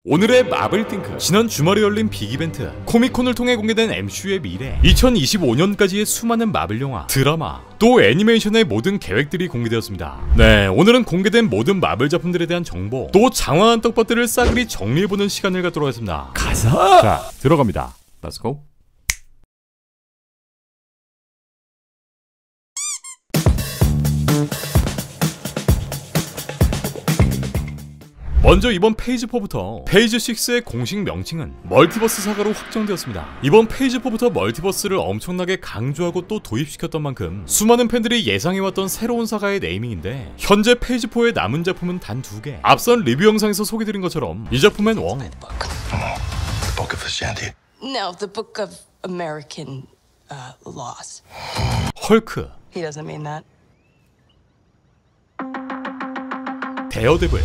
오늘의 마블띵크. 지난 주말에 열린 빅이벤트 코미콘을 통해 공개된 MCU의 미래, 2025년까지의 수많은 마블 영화, 드라마, 또 애니메이션의 모든 계획들이 공개되었습니다. 네, 오늘은 공개된 모든 마블 작품들에 대한 정보, 또 장황한 떡밥들을 싸그리 정리해보는 시간을 갖도록 하겠습니다. 가자! 자, 들어갑니다. Let's go. 먼저 이번 페이지 4부터 페이지 6의 공식 명칭은 멀티버스 사가로 확정되었습니다. 이번 페이지 4부터 멀티버스를 엄청나게 강조하고 또 도입시켰던 만큼 수많은 팬들이 예상해왔던 새로운 사가의 네이밍인데, 현재 페이지 4의 남은 작품은 단 2개. 앞선 리뷰 영상에서 소개드린 것처럼 이 작품엔 웡, No, the book of American laws. 헐크, He doesn't mean that. 데어데블,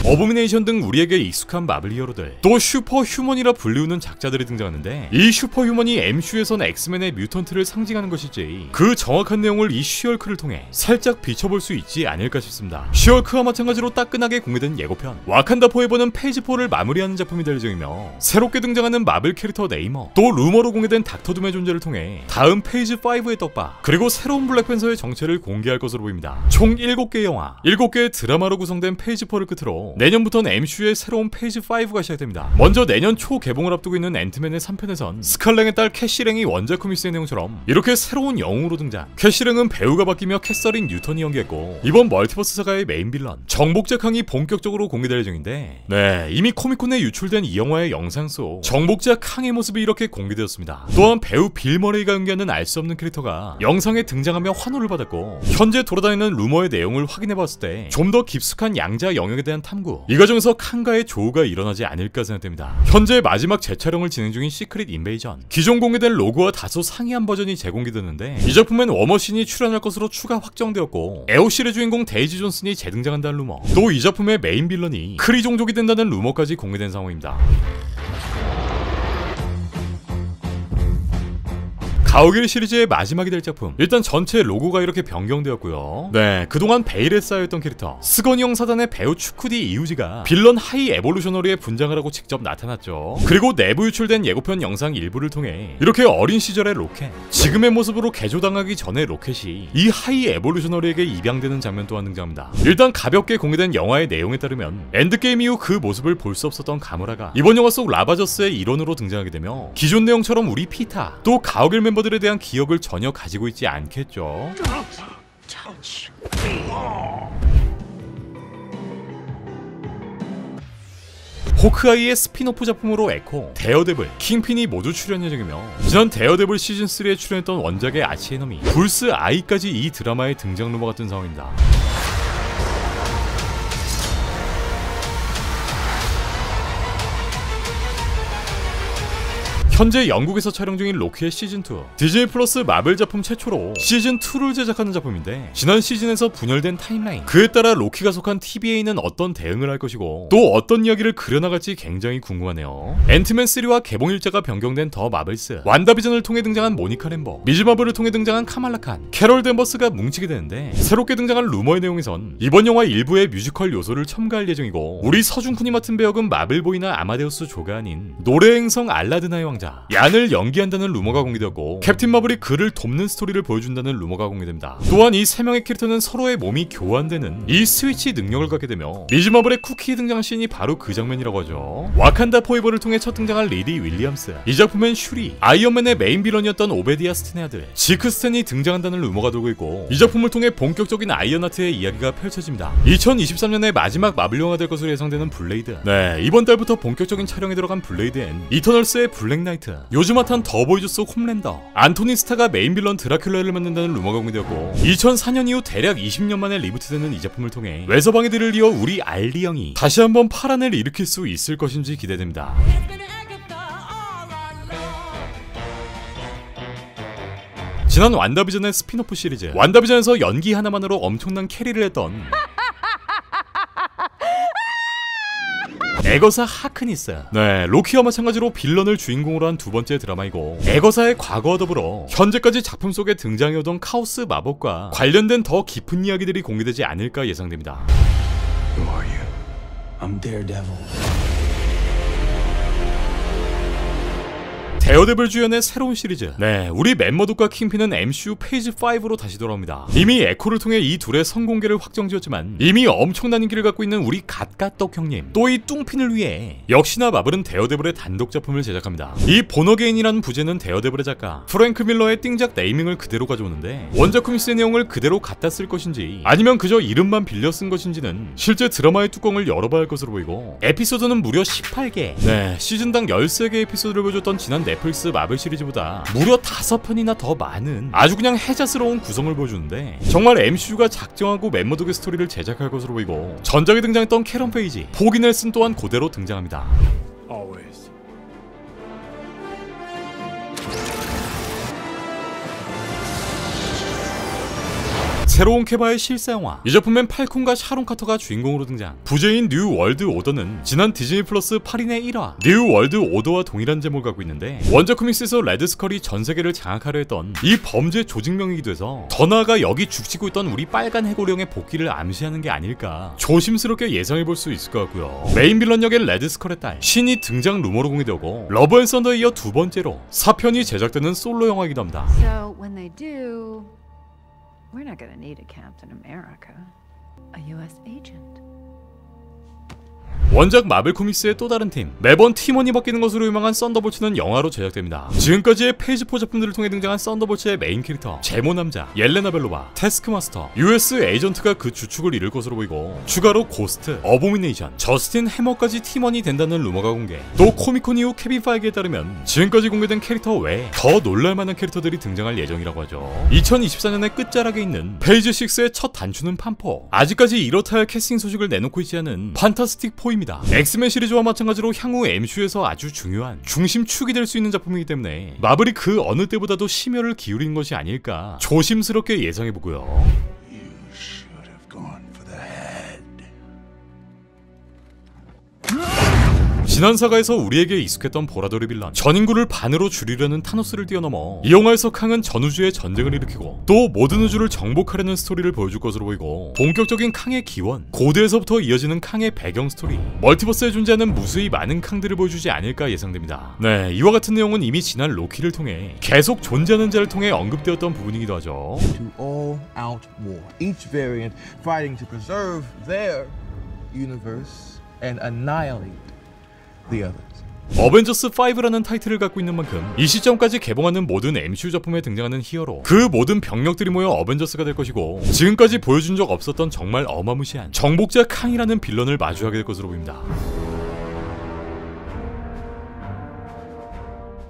어보미네이션 등 우리에게 익숙한 마블 히어로들, 또 슈퍼휴먼이라 불리우는 작자들이 등장하는데, 이 슈퍼휴먼이 MCU에선 엑스맨의 뮤턴트를 상징하는 것일지 그 정확한 내용을 이 쉬얼크를 통해 살짝 비춰볼 수 있지 않을까 싶습니다. 쉬얼크와 마찬가지로 따끈하게 공개된 예고편 와칸다 포에버는 페이지 4를 마무리하는 작품이 될 예정이며, 새롭게 등장하는 마블 캐릭터 네이머, 또 루머로 공개된 닥터둠의 존재를 통해 다음 페이지 5의 떡밥, 그리고 새로운 블랙팬서의 정체를 공개할 것으로 보입니다. 총 7개의 영화, 7개의 드라마로 구성된 페이지 4를 끝으로 내년부터는 MCU의 새로운 페이지 5가 시작됩니다. 먼저 내년 초 개봉을 앞두고 있는 앤트맨의 3편에선 스칼렛의 딸 캐시랭이 원작 코믹스의 내용처럼 이렇게 새로운 영웅으로 등장. 캐시랭은 배우가 바뀌며 캐서린 뉴턴이 연기했고, 이번 멀티버스 사가의 메인 빌런 정복자 캉이 본격적으로 공개될 예정인데, 네, 이미 코미콘에 유출된 이 영화의 영상 속 정복자 캉의 모습이 이렇게 공개되었습니다. 또한 배우 빌 머레이가 연기하는 알 수 없는 캐릭터가 영상에 등장하며 환호를 받았고, 현재 돌아다니는 루머의 내용을 확인해봤을 때 좀 더 깊숙한 양자 영역에 대한 탐구, 이 과정에서 칸과의 조우가 일어나지 않을까 생각됩니다. 현재 마지막 재촬영을 진행 중인 시크릿 인베이전, 기존 공개된 로고와 다소 상이한 버전이 재공개되는데, 이 작품엔 워머신이 출연할 것으로 추가 확정되었고, 에오실의 주인공 데이지 존슨이 재등장한다는 루머, 또 이 작품의 메인 빌런이 크리 종족이 된다는 루머까지 공개된 상황입니다. 가오갤 시리즈의 마지막이 될 작품, 일단 전체 로고가 이렇게 변경되었고요. 네, 그동안 베일에 쌓여있던 캐릭터 스거니형 사단의 배우 추쿠디 이우지가 빌런 하이 에볼루셔너리에 분장을 하고 직접 나타났죠. 그리고 내부 유출된 예고편 영상 일부를 통해 이렇게 어린 시절의 로켓, 지금의 모습으로 개조당하기 전의 로켓이 이 하이 에볼루셔너리에게 입양되는 장면 또한 등장합니다. 일단 가볍게 공개된 영화의 내용에 따르면 엔드게임 이후 그 모습을 볼 수 없었던 가무라가 이번 영화 속 라바저스의 일원으로 등장하게 되며, 기존 내용처럼 우리 피타, 또 가오갤 멤버 들에 대한 기억을 전혀 가지고 있지 않겠죠. 호크아이의 스피노프 작품으로 에코, 데어데블, 킹핀이 모두 출연 예정이며, 지난 데어데블 시즌3에 출연했던 원작의 아치에너미 불스 아이까지 이 드라마의 등장 루머 같은 상황입니다. 현재 영국에서 촬영 중인 로키의 시즌2, 디즈니 플러스 마블 작품 최초로 시즌2를 제작하는 작품인데, 지난 시즌에서 분열된 타임라인, 그에 따라 로키가 속한 TVA는 어떤 대응을 할 것이고 또 어떤 이야기를 그려나갈지 굉장히 궁금하네요. 앤트맨 3와 개봉 일자가 변경된 더 마블스, 완다비전을 통해 등장한 모니카 램버, 미즈마블을 통해 등장한 카말라 칸, 캐롤 댄버스가 뭉치게 되는데, 새롭게 등장한 루머의 내용에선 이번 영화 일부의 뮤지컬 요소를 첨가할 예정이고, 우리 서준쿤이 맡은 배역은 마블보이나 아마데우스 조가 아닌 노래 행성 알라드나의 왕자 얀을 연기한다는 루머가 공개되었고, 캡틴 마블이 그를 돕는 스토리를 보여준다는 루머가 공개됩니다. 또한 이 3명의 캐릭터는 서로의 몸이 교환되는 이 스위치 능력을 갖게 되며, 미즈 마블의 쿠키에 등장한 씬이 바로 그 장면이라고 하죠. 와칸다 포에버를 통해 첫 등장한 리디 윌리엄스, 이 작품엔 슈리, 아이언맨의 메인 빌런이었던 오베디아 스탠의 아들 지크 스탠이 등장한다는 루머가 돌고 있고, 이 작품을 통해 본격적인 아이언하트의 이야기가 펼쳐집니다. 2023년의 마지막 마블 영화 될 것으로 예상되는 블레이드, 네, 이번 달부터 본격적인 촬영에 들어간 블레이드 앤 이터널스의 블랙 나이트, 요즘 핫한 더보이즈 속 홈랜더, 안토니 스타가 메인 빌런 드라큘라를 맡는다는 루머가 공개되었고, 2004년 이후 대략 20년 만에 리부트되는 이 작품을 통해 외서방이들을 이어 우리 알리 형이 다시 한번 파란을 일으킬 수 있을 것인지 기대됩니다. 지난 완다비전의 스피노프 시리즈, 완다비전에서 연기 하나만으로 엄청난 캐리를 했던 에거사 하크니스, 네, 로키와 마찬가지로 빌런을 주인공으로 한 두 번째 드라마이고, 에거사의 과거와 더불어 현재까지 작품 속에 등장해오던 카오스 마법과 관련된 더 깊은 이야기들이 공개되지 않을까 예상됩니다. Who are you? I'm Daredevil. 데어데블 주연의 새로운 시리즈. 네, 우리 맷 머독과 킹핀은 MCU 페이지 5로 다시 돌아옵니다. 이미 에코를 통해 이 둘의 선공개를 확정지었지만 이미 엄청난 인기를 갖고 있는 우리 갓갓떡 형님, 또 이 뚱핀을 위해 역시나 마블은 데어데블의 단독 작품을 제작합니다. 이 본어게인이라는 부제는 데어데블의 작가 프랭크 밀러의 띵작 네이밍을 그대로 가져오는데 원작 코믹스의 내용을 그대로 갖다 쓸 것인지 아니면 그저 이름만 빌려 쓴 것인지는 실제 드라마의 뚜껑을 열어봐야 할 것으로 보이고, 에피소드는 무려 18개. 네, 시즌당 13개 에피소드를 보여줬던 지난 넷플릭스 마블 시리즈보다 무려 5편이나 더 많은 아주 그냥 해자스러운 구성을 보여주는데, 정말 MCU가 작정하고 맷 머독의 스토리를 제작할 것으로 보이고, 전작에 등장했던 캐런 페이지, 포기 넬슨 또한 그대로 등장합니다. Always. 새로운 캐바의 실사영화. 이 작품엔 팔콘과 샤론 카터가 주인공으로 등장. 부제인 뉴 월드 오더는 지난 디즈니 플러스 8인의 1화 뉴 월드 오더와 동일한 제목을 갖고 있는데, 원작 코믹스에서 레드 스컬이 전 세계를 장악하려 했던 이 범죄 조직명이기도 해서 더 나아가 여기 죽치고 있던 우리 빨간 해골령의 복귀를 암시하는 게 아닐까 조심스럽게 예상해볼 수 있을 것 같고요. 메인 빌런 역의 레드 스컬의 딸 신이 등장 루머로 공개되고, 러브 앤 썬더에 이어 두 번째로 4편이 제작되는 솔로 영화이기도 합니다. So when they do, we're not gonna need a Captain America, a US agent. 원작 마블 코믹스의 또 다른 팀, 매번 팀원이 바뀌는 것으로 유명한 썬더볼츠는 영화로 제작됩니다. 지금까지의 페이지 4 작품들을 통해 등장한 썬더볼츠의 메인 캐릭터 제모남자, 옐레나 벨로바, 태스크마스터, US 에이전트가 그 주축을 이룰 것으로 보이고, 추가로 고스트, 어보미네이션, 저스틴 해머까지 팀원이 된다는 루머가 공개. 또 코미콘 이후 케빈 파이기에 따르면 지금까지 공개된 캐릭터 외에 더 놀랄만한 캐릭터들이 등장할 예정이라고 하죠. 2024년의 끝자락에 있는 페이지 6의 첫 단추는 판포. 아직까지 이렇다 할 캐스팅 소식을 내놓고 있지 않은 판타스틱 4입니다. 엑스맨 시리즈와 마찬가지로 향후 MCU에서 아주 중요한 중심축이 될 수 있는 작품이기 때문에 마블이 그 어느 때보다도 심혈을 기울인 것이 아닐까 조심스럽게 예상해보고요. You should have gone for the head. 지난 사가에서 우리에게 익숙했던 보라돌이 빌런, 전인구를 반으로 줄이려는 타노스를 뛰어넘어 이 영화에서 캉은 전우주의 전쟁을 일으키고 또 모든 우주를 정복하려는 스토리를 보여줄 것으로 보이고, 본격적인 캉의 기원, 고대에서부터 이어지는 캉의 배경 스토리, 멀티버스에 존재하는 무수히 많은 캉들을 보여주지 않을까 예상됩니다. 네, 이와 같은 내용은 이미 지난 로키를 통해 계속 존재하는 자를 통해 언급되었던 부분이기도 하죠. To all-out war, each variant fighting to preserve their universe and annihilate the others. 어벤져스 5라는 타이틀을 갖고 있는 만큼 이 시점까지 개봉하는 모든 MCU 작품에 등장하는 히어로, 그 모든 병력들이 모여 어벤져스가 될 것이고, 지금까지 보여준 적 없었던 정말 어마무시한 정복자 캉이라는 빌런을 마주하게 될 것으로 보입니다.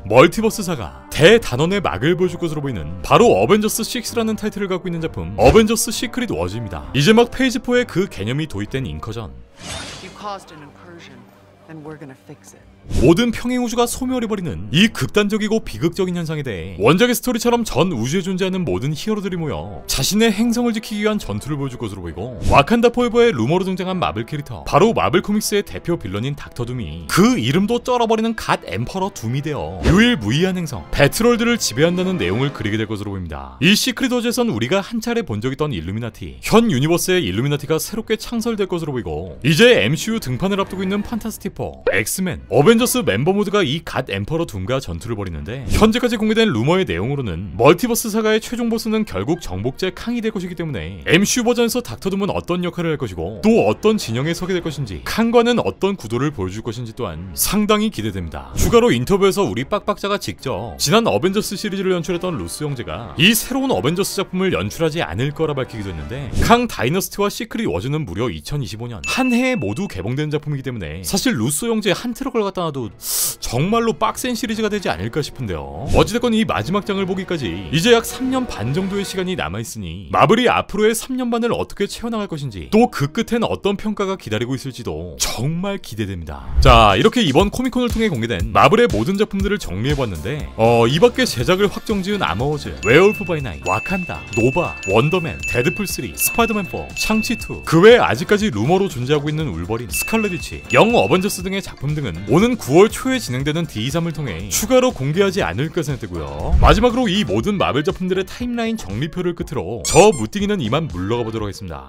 멀티버스 사가, 대단원의 막을 보여줄 것으로 보이는 바로 어벤져스 6라는 타이틀을 갖고 있는 작품 어벤져스 시크릿 워즈입니다. 이제 막 페이지 4에 그 개념이 도입된 인커전. You caused an incursion, and we're gonna fix it. 모든 평행 우주가 소멸해버리는 이 극단적이고 비극적인 현상에 대해 원작의 스토리처럼 전 우주에 존재하는 모든 히어로들이 모여 자신의 행성을 지키기 위한 전투를 보여줄 것으로 보이고, 와칸다 포에버의 루머로 등장한 마블 캐릭터, 바로 마블 코믹스의 대표 빌런인 닥터 둠이 그 이름도 쩔어버리는 갓 엠퍼러 둠이 되어 유일무이한 행성 배트롤드를 지배한다는 내용을 그리게 될 것으로 보입니다. 이 시크릿 워즈에선 우리가 한 차례 본 적이 있던 일루미나티, 현 유니버스의 일루미나티가 새롭게 창설될 것으로 보이고, 이제 MCU 등판을 앞두고 있는 판타스틱 4, 엑스맨, 어벤져스 멤버 모두가 이 갓 엠퍼러 둠과 전투를 벌이는데, 현재까지 공개된 루머의 내용으로는 멀티버스 사가의 최종 보스는 결국 정복자 캉이 될 것이기 때문에 MCU 버전에서 닥터 둠은 어떤 역할을 할 것이고 또 어떤 진영에 서게 될 것인지, 캉과는 어떤 구도를 보여줄 것인지 또한 상당히 기대됩니다. 추가로 인터뷰에서 우리 빡빡자가 직접 지난 어벤져스 시리즈를 연출했던 루스 형제가 이 새로운 어벤져스 작품을 연출하지 않을 거라 밝히기도 했는데, 캉 다이너스티와 시크릿 워즈는 무려 2025년 한 해에 모두 개봉된 작품이기 때문에 사실 루스 형제 한 트럭을 갖다 놔도 정말로 빡센 시리즈가 되지 않을까 싶은데요. 어찌됐건 이 마지막 장을 보기까지 이제 약 3년 반 정도의 시간이 남아있으니 마블이 앞으로의 3년 반을 어떻게 채워나갈 것인지, 또 그 끝엔 어떤 평가가 기다리고 있을지도 정말 기대됩니다. 자, 이렇게 이번 코미콘을 통해 공개된 마블의 모든 작품들을 정리해봤는데, 이 밖에 제작을 확정지은 아머워즈, 웨어울프 바이 나잇, 와칸다, 노바, 원더맨, 데드풀 3, 스파이더맨 4, 샹치 2, 그 외에 아직까지 루머로 존재하고 있는 울버린, 스칼렛 위치, 영 어벤져스 등의 작품 등은 오는 9월 초에 진행되는 D23을 통해 추가로 공개하지 않을까 생각되고요. 마지막으로 이 모든 마블 작품들의 타임라인 정리표를 끝으로 저 무띵이는 이만 물러가 보도록 하겠습니다.